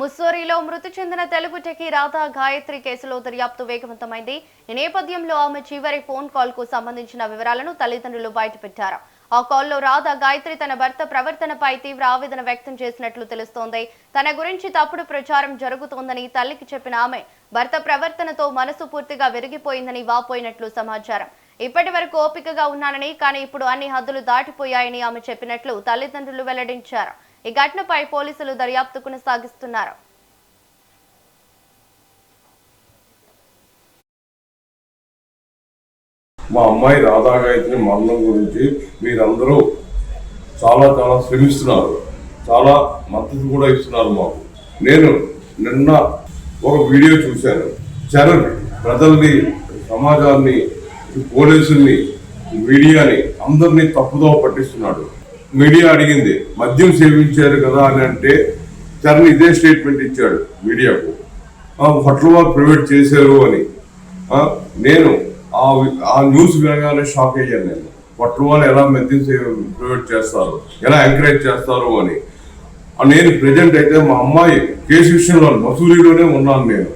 ముస్సోరిలో మృతి చెందిన తెలుగు టెకీ రాధా గాయత్రి కేసులో దర్యాప్తు వేగవంతమైంది. ఈ నేపథ్యంలో ఆమె చివరి ఫోన్ కాల్ కు సంబంధించిన వివరాలను తల్లిదండ్రులు బయటపెట్టారు. ఆ కాల్లో రాధా గాయత్రి తన భర్త ప్రవర్తనపై తీవ్ర ఆవేదన వ్యక్తం చేసినట్లు తెలుస్తోంది. తన గురించి తప్పుడు ప్రచారం జరుగుతోందని తల్లికి చెప్పిన ఆమె భర్త ప్రవర్తనతో మనసు పూర్తిగా విరిగిపోయిందని వాపోయినట్లు సమాచారం. ఇప్పటి వరకు ఓపికగా ఉన్నానని, కానీ ఇప్పుడు అన్ని హద్దులు దాటిపోయాయని ఆమె చెప్పినట్లు తల్లిదండ్రులు వెల్లడించారు. ఈ ఘటనపై పోలీసులు దర్యాప్తు కొనసాగిస్తున్నారు. మా అమ్మాయి రాధా గాయత్రి మరణం గురించి మీరందరూ చాలా శ్రమిస్తున్నారు, చాలా మద్దతు కూడా ఇస్తున్నారు మాకు. నేను నిన్న ఒక వీడియో చూశాను. చరణ్ ప్రజల్ని, సమాజాన్ని, పోలీసుల్ని, మీడియాని అందరినీ తప్పుదో పట్టిస్తున్నాడు. మీడియా అడిగింది మద్యం సేవించారు కదా అని అంటే చరణ్ ఇదే స్టేట్మెంట్ ఇచ్చాడు మీడియాకు, హోటల్ వారు ప్రైవేట్ చేశారు అని. నేను ఆ న్యూస్ వినగానే షాక్ అయ్యాను. నేను హోటల్ వాళ్ళు ఎలా మద్యం ప్రైవేట్ చేస్తారు, ఎలా ఎంకరేజ్ చేస్తారు అని. నేను ప్రెజెంట్ అయితే మా అమ్మాయి కేసు విషయంలో మసూరిలోనే ఉన్నాను. నేను